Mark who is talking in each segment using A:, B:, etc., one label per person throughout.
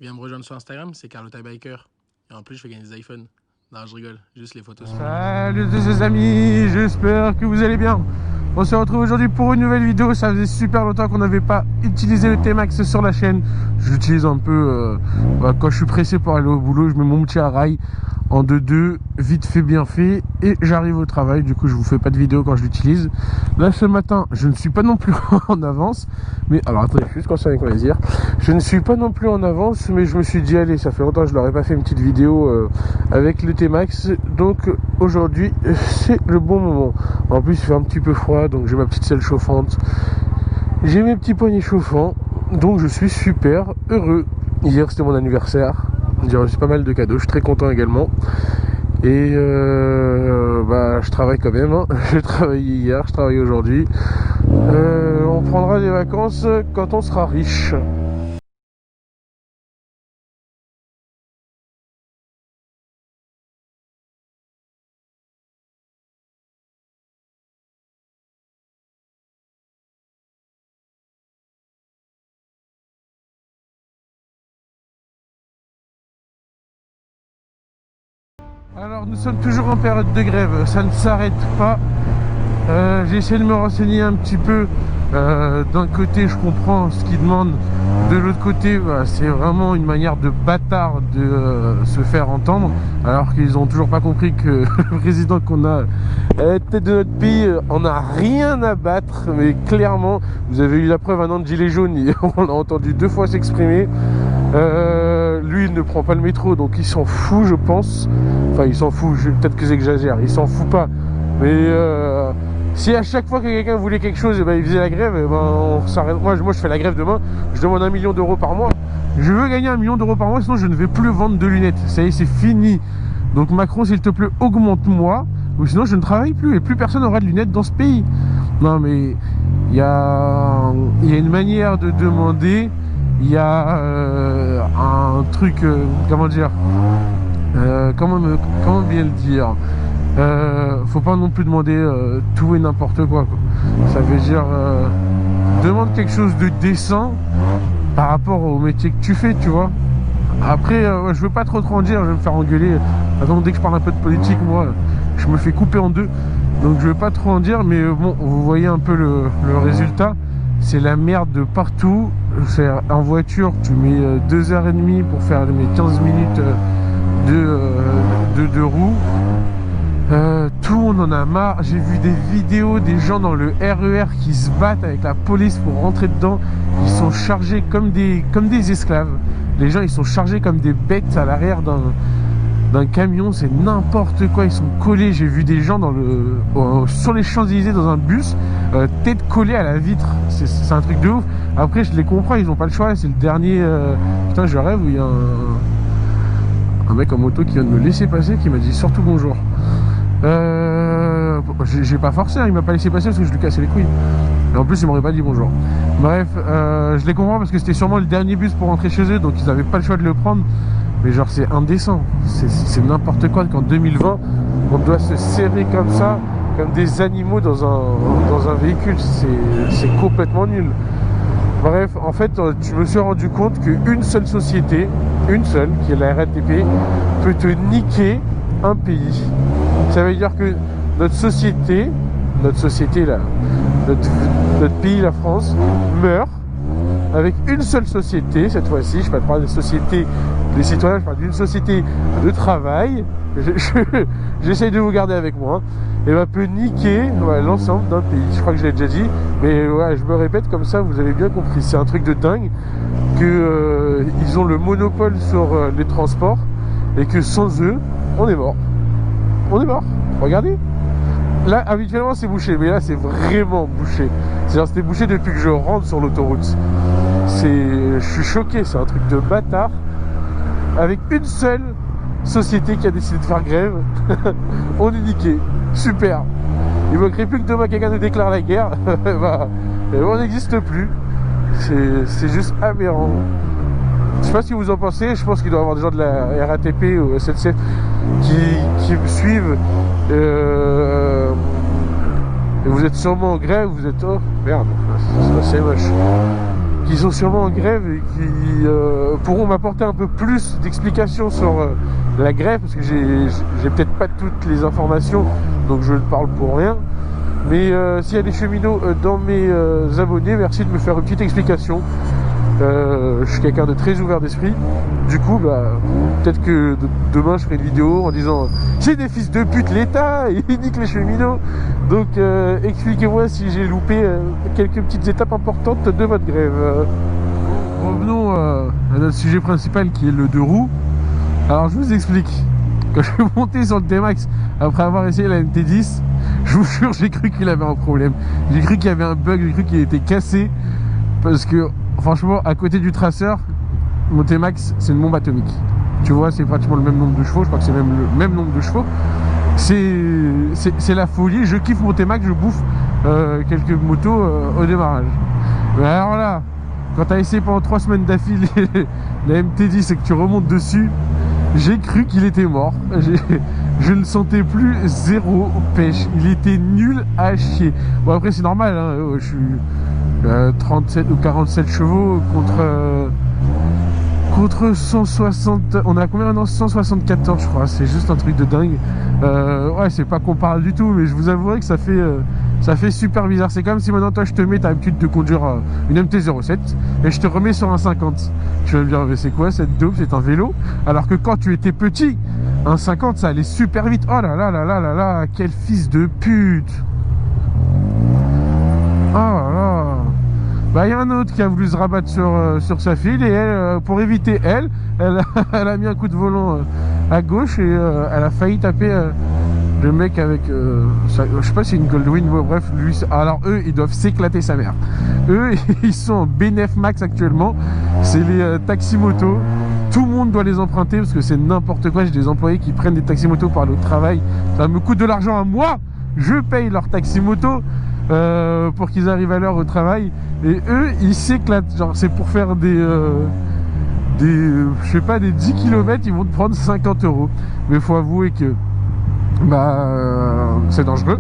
A: Viens me rejoindre sur Instagram, c'est Carlota Biker. Et en plus, je fais gagner des iPhones. Non, je rigole, juste les photos.
B: Salut les amis, j'espère que vous allez bien. On se retrouve aujourd'hui pour une nouvelle vidéo. Ça faisait super longtemps qu'on n'avait pas utilisé le T-Max sur la chaîne. J'utilise un peu quand je suis pressé pour aller au boulot. Je mets mon petit rail en 2-2, vite fait bien fait, et j'arrive au travail. Du coup je vous fais pas de vidéo quand je l'utilise. Là ce matin je ne suis pas non plus en avance, mais alors attendez, juste quand avec quoi dire. Je ne suis pas non plus en avance, mais je me suis dit allez, ça fait longtemps que je leur ai pas fait une petite vidéo avec le T-Max, donc aujourd'hui c'est le bon moment. En plus il fait un petit peu froid, donc j'ai ma petite selle chauffante, j'ai mes petits poignets chauffants, donc je suis super heureux. Hier c'était mon anniversaire, j'ai reçu pas mal de cadeaux, je suis très content également. Et je travaille quand même, hein. J'ai travaillé hier, je travaille aujourd'hui. On prendra des vacances quand on sera riche. Alors nous sommes toujours en période de grève, ça ne s'arrête pas. J'ai essayé de me renseigner un petit peu. D'un côté je comprends ce qu'ils demandent, de l'autre côté c'est vraiment une manière de bâtard de se faire entendre, alors qu'ils ont toujours pas compris que le président qu'on a à la tête de notre pays en a rien à battre. Mais clairement, vous avez eu la preuve un an de gilet jaune, on l'a entendu 2 fois s'exprimer. Lui il ne prend pas le métro, donc il s'en fout je pense. Enfin il s'en fout, peut-être que j'exagère, il s'en fout pas. Mais si à chaque fois que quelqu'un voulait quelque chose, il faisait la grève, on s'arrête. Moi je fais la grève demain, je demande 1 million d'euros par mois. Je veux gagner 1 million d'euros par mois, sinon je ne vais plus vendre de lunettes. Ça y est, c'est fini. Donc Macron, s'il te plaît, augmente-moi, ou sinon je ne travaille plus et plus personne n'aura de lunettes dans ce pays. Non mais il y a une manière de demander, il y a un truc, comment dire, comment bien le dire. Faut pas non plus demander tout et n'importe quoi. Ça veut dire demande quelque chose de décent par rapport au métier que tu fais, tu vois. Après je veux pas trop en dire, je vais me faire engueuler. Attends, dès que je parle un peu de politique, moi je me fais couper en deux, donc je vais pas trop en dire. Mais bon, vous voyez un peu le résultat, c'est la merde de partout. En voiture tu mets 2h30 pour faire mes 15 minutes de roue. Tout le monde en a marre. J'ai vu des vidéos des gens dans le RER qui se battent avec la police pour rentrer dedans. Ils sont chargés comme des esclaves. Les gens ils sont chargés comme des bêtes à l'arrière d'un camion. C'est n'importe quoi, ils sont collés. J'ai vu des gens sur les Champs-Élysées dans un bus, tête collée à la vitre. C'est un truc de ouf. Après je les comprends, ils ont pas le choix. C'est le dernier putain je rêve, où il y a un mec en moto qui vient de me laisser passer, qui m'a dit surtout bonjour. J'ai pas forcé, hein, il m'a pas laissé passer parce que je lui cassais les couilles. Et en plus il m'aurait pas dit bonjour. Bref, je les comprends parce que c'était sûrement le dernier bus pour rentrer chez eux, donc ils avaient pas le choix de le prendre. Mais genre c'est indécent, c'est n'importe quoi qu'en 2020 on doit se serrer comme ça, comme des animaux dans un véhicule. C'est complètement nul. Bref, en fait je me suis rendu compte qu'une seule société, qui est la RATP, peut te niquer un pays. Ça veut dire que notre société là, notre pays, la France, meurt avec une seule société. Cette fois-ci, je ne vais pas parler de société des citoyens, je parle d'une société de travail. J'essaye de vous garder avec moi, hein. Et peut niquer l'ensemble d'un pays. Je crois que je l'ai déjà dit, mais je me répète comme ça, vous avez bien compris. C'est un truc de dingue que ils ont le monopole sur les transports, et que sans eux, on est mort. On est mort. Regardez. Là, habituellement, c'est bouché, mais là, c'est vraiment bouché. C'est-à-dire, c'était bouché depuis que je rentre sur l'autoroute. Je suis choqué. C'est un truc de bâtard. Avec une seule société qui a décidé de faire grève, on est niqué. Super. Il ne manquerait plus que demain quelqu'un nous déclare la guerre. On n'existe plus. C'est juste aberrant. Je sais pas ce que vous en pensez. Je pense qu'il doit y avoir des gens de la RATP ou SNCF qui me suivent. Et vous êtes sûrement en grève, vous êtes... Oh merde, c'est moche. qui sont sûrement en grève et qui pourront m'apporter un peu plus d'explications sur la grève, parce que j'ai peut-être pas toutes les informations, donc je ne parle pour rien. Mais s'il y a des cheminots dans mes abonnés, merci de me faire une petite explication. Je suis quelqu'un de très ouvert d'esprit. Du coup, peut-être que demain je ferai une vidéo en disant c'est des fils de pute l'État et ils niquent les cheminots. Donc expliquez-moi si j'ai loupé quelques petites étapes importantes de votre grève. Revenons à notre sujet principal qui est le 2 roues. Alors je vous explique. Quand je suis monté sur le T-Max après avoir essayé la MT10, je vous jure, j'ai cru qu'il avait un problème. J'ai cru qu'il y avait un bug, j'ai cru qu'il était cassé. Parce que franchement, à côté du traceur, mon T-Max, c'est une bombe atomique. Tu vois, c'est pratiquement le même nombre de chevaux. Je crois que c'est même le même nombre de chevaux. C'est la folie. Je kiffe mon T-Max, je bouffe quelques motos au démarrage. Mais alors là, quand tu as essayé pendant 3 semaines d'affilée la MT10 et que tu remontes dessus, j'ai cru qu'il était mort. Je ne sentais plus zéro pêche. Il était nul à chier. Bon, après, c'est normal. Hein, je suis 37 ou 47 chevaux contre 160. On a combien maintenant? 174, je crois. C'est juste un truc de dingue. Ouais, c'est pas qu'on parle du tout, mais je vous avouerai que ça fait super bizarre. C'est comme si maintenant, toi, je te mets ta l'habitude de conduire une MT-07 et je te remets sur un 50. Tu vas me dire, mais c'est quoi cette dope? C'est un vélo. Alors que quand tu étais petit, un 50, ça allait super vite. Oh là là là là là là, quel fils de pute! Oh là là! Bah, il y a un autre qui a voulu se rabattre sur sa file et elle, pour éviter elle a mis un coup de volant à gauche et elle a failli taper le mec avec je sais pas si c'est une Goldwing, bref, lui. Alors eux, ils doivent s'éclater sa mère. Eux, ils sont en BNF Max actuellement. C'est les taxi-motos. Tout le monde doit les emprunter parce que c'est n'importe quoi. J'ai des employés qui prennent des taxi-motos pour aller au travail. Ça me coûte de l'argent à moi. Je paye leur taxi-moto pour qu'ils arrivent à l'heure au travail. Et eux, ils s'éclatent. Genre, c'est pour faire je sais pas, des 10 km, ils vont te prendre 50 €. Mais il faut avouer que c'est dangereux.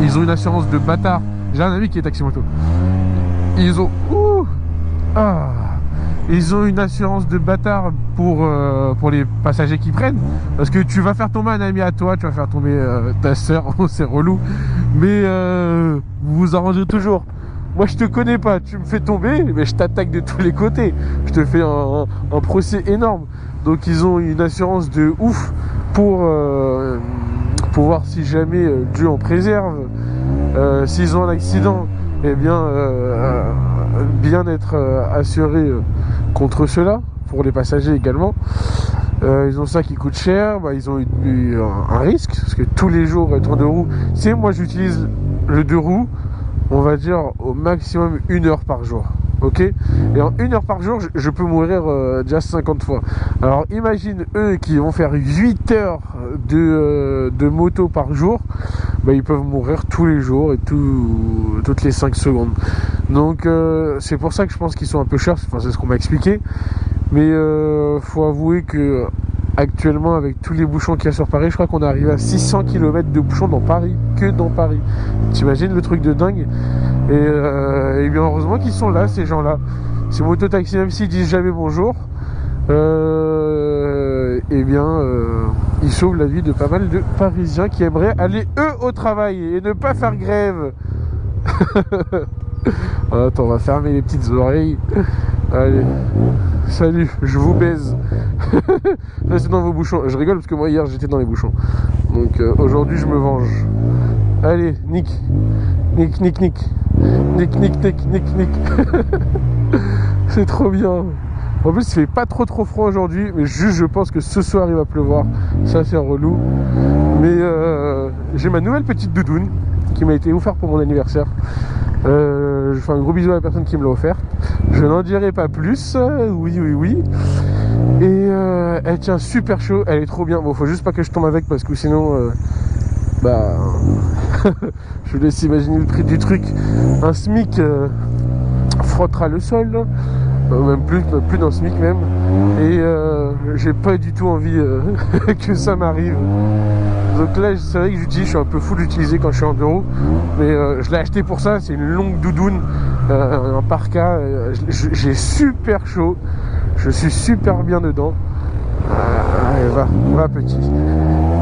B: Ils ont une assurance de bâtard. J'ai un ami qui est taxi-moto. Ils ont ils ont une assurance de bâtard pour les passagers qui prennent. Parce que tu vas faire tomber un ami à toi, tu vas faire tomber ta soeur, c'est relou. Mais vous vous arrangez toujours. Moi je te connais pas, tu me fais tomber, mais je t'attaque de tous les côtés. Je te fais un procès énorme. Donc ils ont une assurance de ouf pour voir si jamais Dieu en préserve. S'ils ont un accident, eh bien être assuré contre cela, pour les passagers également. Ils ont ça qui coûte cher, ils ont eu un risque, parce que tous les jours être en 2 roues, moi j'utilise le 2 roues, on va dire au maximum 1 heure par jour. Ok, et en 1 heure par jour, je peux mourir déjà 50 fois. Alors imagine eux qui vont faire 8 heures de moto par jour, ils peuvent mourir tous les jours et toutes les 5 secondes. Donc c'est pour ça que je pense qu'ils sont un peu chers, c'est ce qu'on m'a expliqué. Mais faut avouer que actuellement, avec tous les bouchons qu'il y a sur Paris, je crois qu'on est arrivé à 600 km de bouchons dans Paris, que dans Paris. T'imagines le truc de dingue? Et bien heureusement qu'ils sont là, ces gens-là. Ces mototaxis, même s'ils disent jamais bonjour, ils sauvent la vie de pas mal de Parisiens qui aimeraient aller eux au travail et ne pas faire grève. Attends, on va fermer les petites oreilles. Allez, salut, je vous baise. Restez dans vos bouchons. Je rigole parce que moi hier j'étais dans les bouchons. Donc aujourd'hui je me venge. Allez, nique. Nique, nique, nique. Nique, nique, nique, nique, nique. C'est trop bien. En plus il fait pas trop froid aujourd'hui, mais juste je pense que ce soir il va pleuvoir. Ça c'est relou. Mais j'ai ma nouvelle petite doudoune qui m'a été offerte pour mon anniversaire. Je fais un gros bisou à la personne qui me l'a offert. Je n'en dirai pas plus. Oui. Et elle tient super chaud, elle est trop bien. Bon, faut juste pas que je tombe avec parce que sinon je vous laisse imaginer le prix du truc. Un SMIC frottera le sol. même plus d'un SMIC même, et j'ai pas du tout envie que ça m'arrive. Donc là c'est vrai que je suis un peu fou d'utiliser quand je suis en bureau, mais je l'ai acheté pour ça. C'est une longue doudoune, un parka, j'ai super chaud, je suis super bien dedans. Allez, va petit.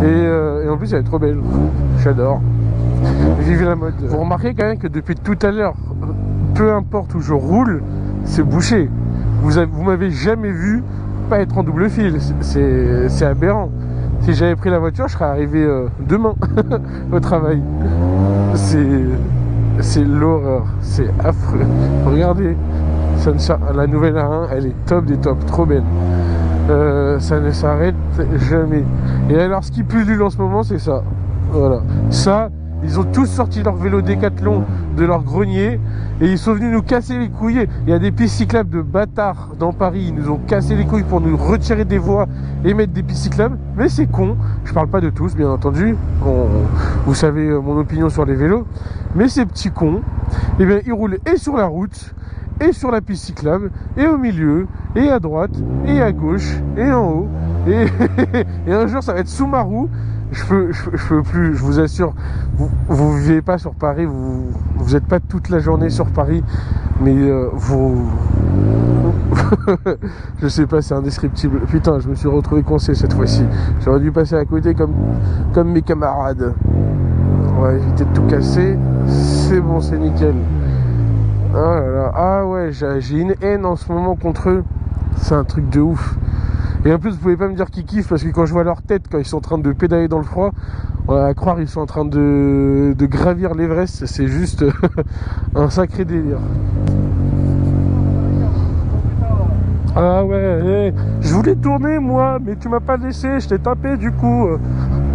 B: Et en plus elle est trop belle, j'adore. Vive la mode. Vous remarquez quand même que depuis tout à l'heure, peu importe où je roule, c'est bouché. Vous m'avez jamais vu pas être en double fil. C'est aberrant. Si j'avais pris la voiture, je serais arrivé demain au travail. C'est l'horreur. C'est affreux. Regardez, la nouvelle A1, elle est top des tops, trop belle. Ça ne s'arrête jamais. Et alors, ce qui pullule en ce moment, c'est ça. Voilà. Ça, ils ont tous sorti leur vélo Décathlon de leur grenier et ils sont venus nous casser les couilles. Il y a des pistes cyclables de bâtards dans Paris. Ils nous ont cassé les couilles pour nous retirer des voies et mettre des pistes cyclables. Mais c'est con. Je parle pas de tous, bien entendu. Vous savez mon opinion sur les vélos. Mais ces petits cons, eh bien, ils roulent et sur la route, et sur la piste cyclable, et au milieu, et à droite, et à gauche, et en haut. Et un jour, ça va être sous ma roue. Je peux plus, je vous assure. Vous vivez pas sur Paris, vous êtes pas toute la journée sur Paris, mais je sais pas, c'est indescriptible. Putain, je me suis retrouvé coincé cette fois-ci. J'aurais dû passer à côté comme mes camarades. On va éviter de tout casser. C'est bon, c'est nickel. Ah là là. Ah ouais, j'ai une haine en ce moment contre eux. C'est un truc de ouf. Et en plus, vous pouvez pas me dire qu'ils kiffent, parce que quand je vois leur tête, quand ils sont en train de pédaler dans le froid, on va croire qu'ils sont en train de gravir l'Everest. C'est juste un sacré délire. Ah ouais, je voulais tourner moi, mais tu m'as pas laissé, je t'ai tapé du coup.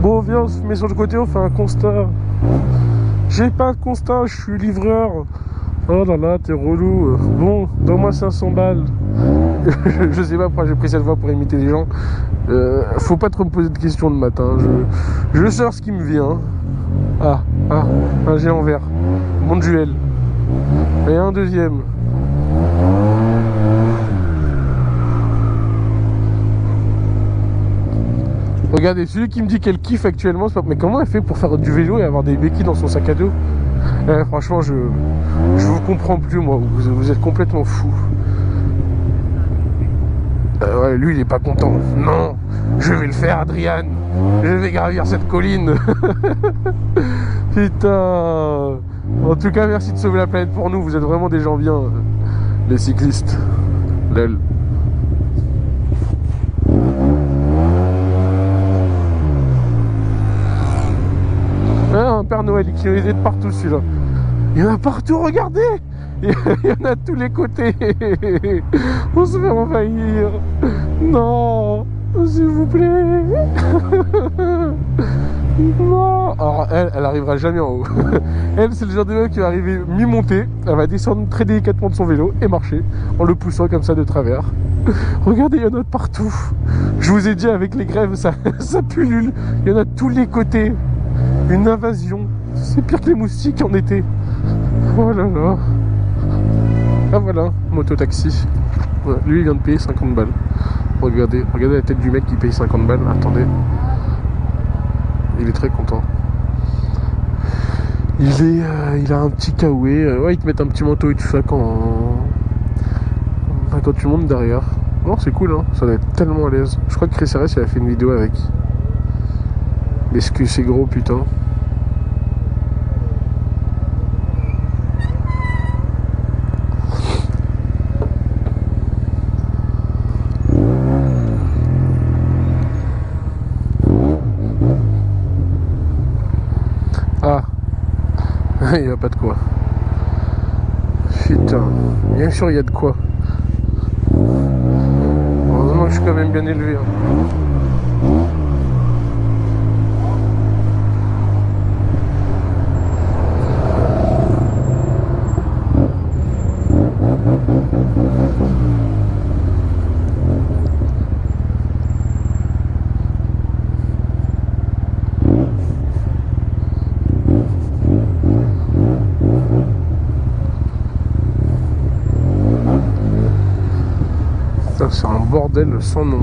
B: Bon, viens, on se met sur le côté, on fait un constat. J'ai pas de constat, je suis livreur. Oh là là, t'es relou. Bon, donne-moi 500 balles. Je sais pas pourquoi j'ai pris cette voie pour imiter les gens. Faut pas trop me poser de questions le matin. Je sors ce qui me vient. Un géant vert. Mon duel. Et un deuxième. Regardez, celui qui me dit qu'elle kiffe actuellement, c'est pas... Mais comment elle fait pour faire du vélo et avoir des béquilles dans son sac à dos? Franchement, je vous comprends plus, moi. Vous êtes complètement fou. Ouais, lui, il est pas content. Non, je vais le faire, Adrien. Je vais gravir cette colline. Putain. En tout cas, merci de sauver la planète pour nous. Vous êtes vraiment des gens bien, les cyclistes. Lol. Ah, un Père Noël qui nous aide partout, celui-là. Il y en a partout, regardez. Il y en a de tous les côtés. On se fait envahir. Non, s'il vous plaît. Non. Alors elle arrivera jamais en haut. Elle, c'est le genre de meuf qui va arriver mi-montée. Elle va descendre très délicatement de son vélo et marcher en le poussant comme ça de travers. Regardez, il y en a de partout. Je vous ai dit, avec les grèves, ça pullule. Il y en a de tous les côtés. Une invasion. C'est pire que les moustiques en été. Oh là là. Ah voilà, moto-taxi. Ouais, lui il vient de payer 50 balles. Regardez la tête du mec qui paye 50 balles. Attendez. Il est très content. Il a un petit kawaii. Ouais, ils te mettent un petit manteau et tout ça quand tu montes derrière. Non, c'est cool, hein. Ça doit être tellement à l'aise. Je crois que Chris RS, il a fait une vidéo avec. Est-ce que c'est gros, putain? Il n'y a pas de quoi. Putain, bien sûr il y a de quoi. Heureusement que je suis quand même bien élevé. bordel sans nom.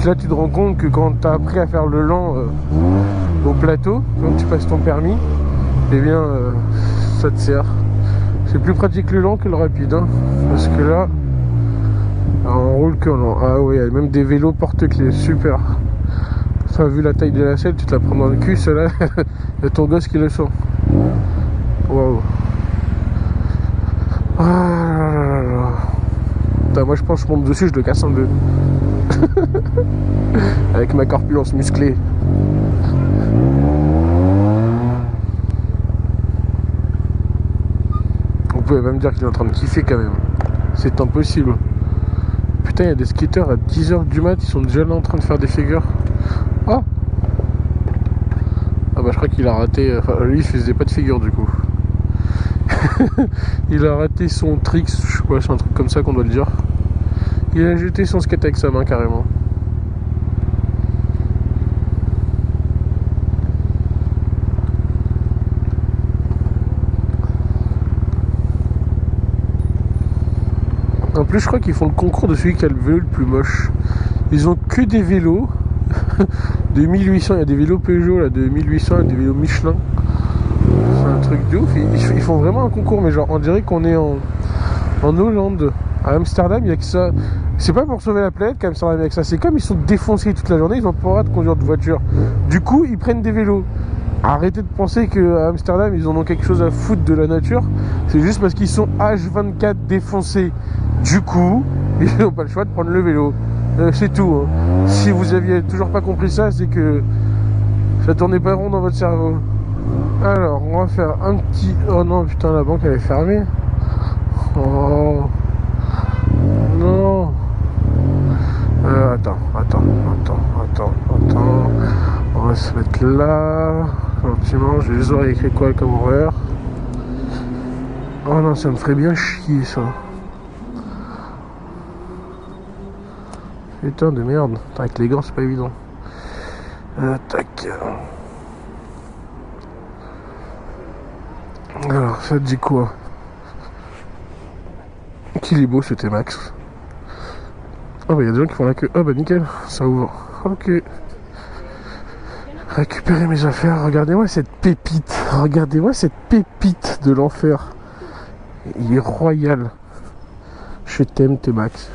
B: Là tu te rends compte que quand tu as appris à faire le lent au plateau, quand tu passes ton permis, eh bien ça te sert. C'est plus pratique le lent que le rapide, hein, parce que là on roule que lent. Ah ouais, il y a même des vélos porte-clés, super. Enfin, vu la taille de la selle, tu te la prends dans le cul, celle-là, il y a ton gosse qui le sent. Waouh. Ah là là là. Putain, moi je pense que je monte dessus, je le casse en deux. Avec ma corpulence musclée. On pouvait même dire qu'il est en train de kiffer quand même. C'est impossible. Putain, il y a des skateurs à 10h du mat, ils sont déjà là en train de faire des figures. Oh. Ah bah je crois qu'il a raté. Enfin, lui il faisait pas de figure du coup. Il a raté son tricks, je sais pas, c'est un truc comme ça qu'on doit le dire. Il a jeté son skate avec sa main carrément. En plus je crois qu'ils font le concours de celui qui a le vélo le plus moche. Ils ont que des vélos de 1800, il y a des vélos Peugeot là, de 1800 et des vélos Michelin. C'est un truc de ouf, ils font vraiment un concours, mais genre on dirait qu'on est en Hollande. À Amsterdam, il y a que ça. C'est pas pour sauver la planète qu'à Amsterdam avec ça, c'est comme ils sont défoncés toute la journée, ils ont pas le droit de conduire de voiture. Du coup, ils prennent des vélos. Arrêtez de penser qu'à Amsterdam, ils en ont quelque chose à foutre de la nature. C'est juste parce qu'ils sont H24 défoncés. Du coup, ils n'ont pas le choix de prendre le vélo. C'est tout. Hein. Si vous aviez toujours pas compris ça, c'est que ça tournait pas rond dans votre cerveau. Alors, on va faire un petit... Oh non, putain, la banque elle est fermée. Oh non. Attends. On va se mettre là. Gentiment, je les aurais écrit quoi comme horaire. Oh non, ça me ferait bien chier ça. Putain de merde. Attends, avec les gants, c'est pas évident. Tac. Alors, ça dit quoi? Qu'il est beau ce T-Max. Oh bah il y a des gens qui font la queue. Oh bah nickel, ça ouvre. Ok. Récupérer mes affaires. Regardez-moi cette pépite. Regardez-moi cette pépite de l'enfer. Il est royal. Je t'aime T-Max.